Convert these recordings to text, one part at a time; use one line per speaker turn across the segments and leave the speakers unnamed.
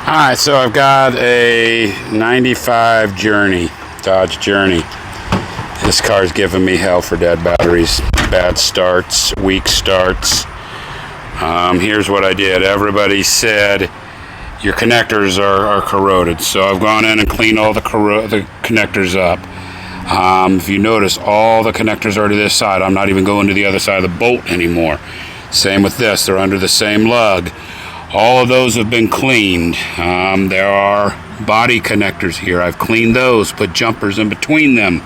Alright, so I've got a 95 Journey, Dodge Journey. This car's giving me hell for dead batteries, bad starts, weak starts. Here's what I did. Everybody said your connectors are corroded, so I've gone in and cleaned all the connectors up. If you notice, all the connectors are to this side. I'm not even going to the other side of the bolt anymore. Same with this, they're under the same lug. All of those have been cleaned. There are body connectors here. I've cleaned those, put jumpers in between them.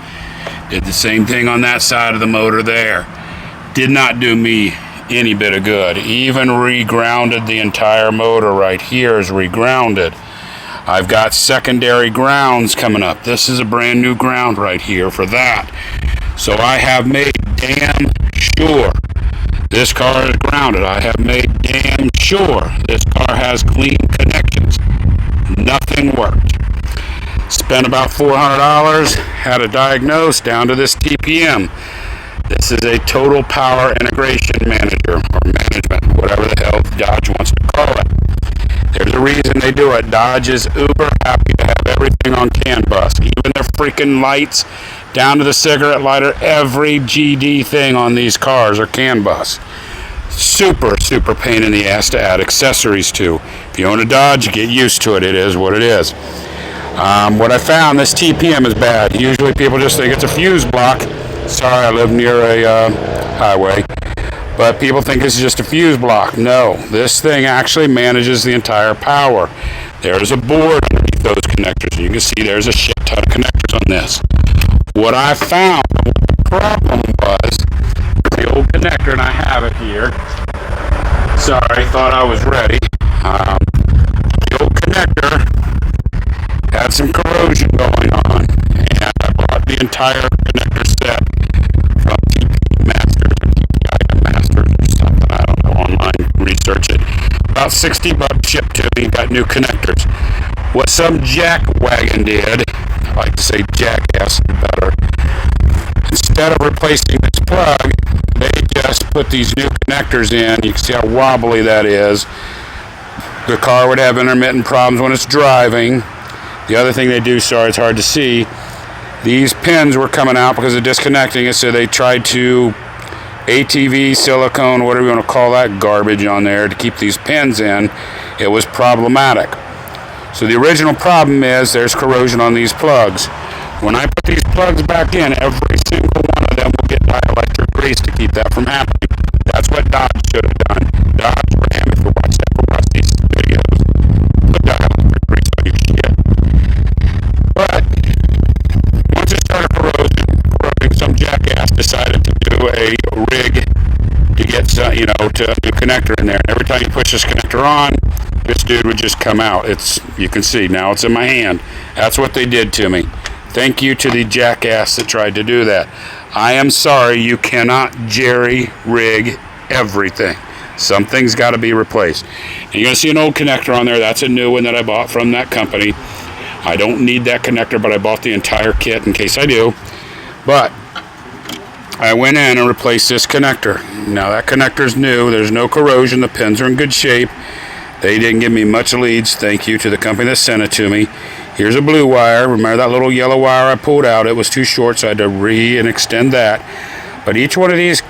Did the same thing on that side of the motor there. Did not do me any bit of good. Even re-grounded the entire motor right here is re-grounded. I've got secondary grounds coming up. This is a brand new ground right here for that. So I have made damn sure this car is grounded. I have made damn sure this car has clean connections. Nothing worked. Spent about $400, had it diagnosed down to this TIPM. This is a total power integration manager, or management, whatever the hell Dodge wants to call it. There's a reason they do it. Dodge is uber happy to have everything on CAN bus. Even their freaking lights, down to the cigarette lighter, every GD thing on these cars are CAN bus. Super pain in the ass to add accessories to. If you own a Dodge, get used to it. It is what it is. What I found, this TPM is bad. Usually people just think it's a fuse block. Sorry, I live near a highway. But people think it's just a fuse block. No, this thing actually manages the entire power. There's a board underneath those connectors. You can see there's a shit ton of connectors on this. What I found, the problem was, the old connector, and I have it here. Sorry, thought I was ready. The old connector had some corrosion going on, and I bought the entire connector set from TIPM Masters or something. I don't know, online, research it. About $60 shipped to me, got new connectors. What some jackwagon did, I like to say jackass better, instead of replacing this plug, they just put these new connectors in. You can see how wobbly that is. The car would have intermittent problems when it's driving. The other thing they do, sorry it's hard to see, these pins were coming out because of disconnecting it, so they tried to ATV, silicone, whatever you want to call that garbage on there to keep these pins in. It was problematic. So the original problem is there's corrosion on these plugs. When I put these plugs back in, every single one of them will get dielectric grease to keep that from happening. That's what Dodge should have done. Dodge, damn, if you watch that for Rusty's videos, put dielectric grease on your shit. But once it started corroding, some jackass decided to do a rig to get some, to a new connector in there. And every time you push this connector on, this dude would just come out. You can see now it's in my hand. That's what they did to me. Thank you to the jackass that tried to do that. I am sorry, you cannot jerry-rig everything. Something's got to be replaced. And you're going to see an old connector on there. That's a new one that I bought from that company. I don't need that connector, but I bought the entire kit in case I do. But I went in and replaced this connector. Now that connector's new. There's no corrosion. The pins are in good shape. They didn't give me much leads. Thank you to the company that sent it to me. Here's a blue wire. Remember that little yellow wire I pulled out? It was too short, so I had to extend that. But each one of these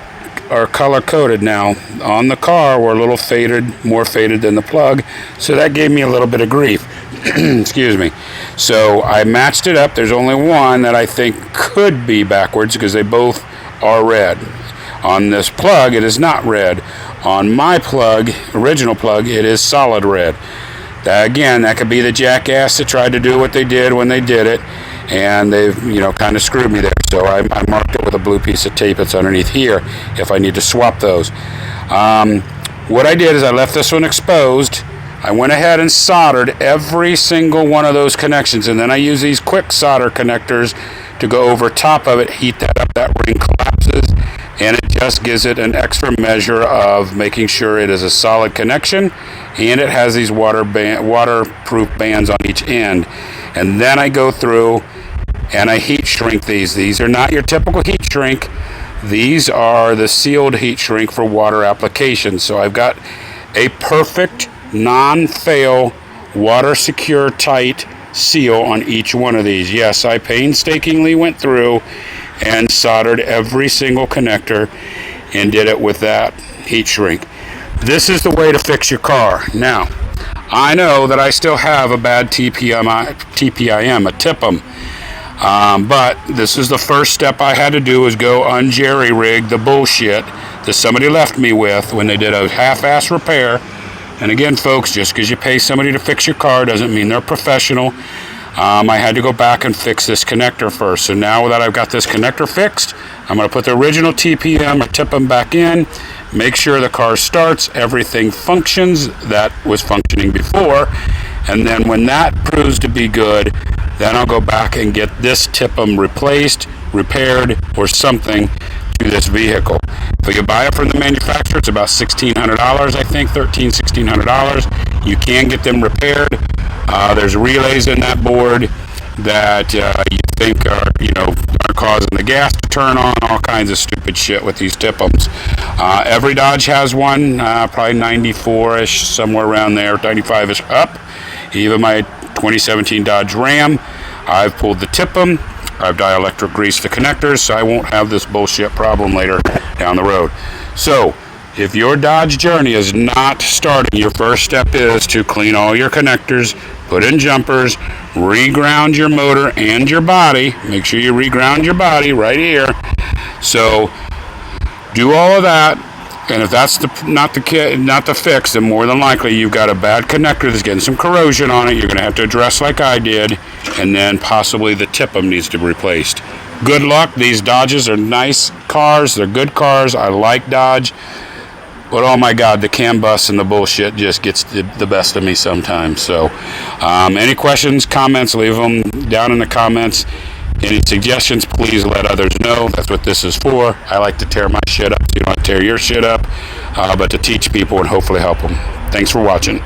are color-coded now. On the car were a little faded, more faded than the plug, so that gave me a little bit of grief. Excuse me. So I matched it up. There's only one that I think could be backwards because they both are red. On this plug, it is not red. On my plug, original plug, it is solid red. Again, that could be the jackass that tried to do what they did when they did it, and they've, kind of screwed me there. So I marked it with a blue piece of tape that's underneath here if I need to swap those. What I did is I left this one exposed. I went ahead and soldered every single one of those connections, and then I use these quick solder connectors to go over top of it, heat that up, that ring collapses, and it just gives it an extra measure of making sure it is a solid connection, and it has these waterproof bands on each end. And then I go through and I heat shrink these. These are not your typical heat shrink. These are the sealed heat shrink for water application. So I've got a perfect non-fail water secure tight seal on each one of these. Yes, I painstakingly went through and soldered every single connector and did it with that heat shrink. This is the way to fix your car. Now, I know that I still have a bad TPM, a TIPM. But this is the first step I had to do, is go unjerry-rig the bullshit that somebody left me with when they did a half-ass repair. And again, folks, just because you pay somebody to fix your car doesn't mean they're professional. I had to go back and fix this connector first. So now that I've got this connector fixed, I'm going to put the original TPM or TIPM back in, make sure the car starts, everything functions that was functioning before, and then when that proves to be good, then I'll go back and get this TIPM replaced, repaired, or something to this vehicle. If you buy it from the manufacturer, it's about $1,600, I think, $1,600. You can get them repaired. There's relays in that board that you think are causing the gas to turn on, all kinds of stupid shit with these TIPMs. Every Dodge has one, probably 94-ish, somewhere around there, 95-ish up. Even my 2017 Dodge Ram, I've pulled the TIPM. I've dielectric greased the connectors, so I won't have this bullshit problem later down the road. So, if your Dodge Journey is not starting, your first step is to clean all your connectors, put in jumpers, reground your motor and your body. Make sure you reground your body right here. So, do all of that. And if that's not the fix, then more than likely you've got a bad connector that's getting some corrosion on it. You're going to have to address like I did, and then possibly the TIPM needs to be replaced. Good luck. These Dodges are nice cars. They're good cars. I like Dodge. But oh my God, the CAN bus and the bullshit just gets the best of me sometimes. So any questions, comments, leave them down in the comments. Any suggestions, please let others know. That's what this is for. I like to tear my shit up, so you don't have to tear your shit up, but to teach people and hopefully help them. Thanks for watching.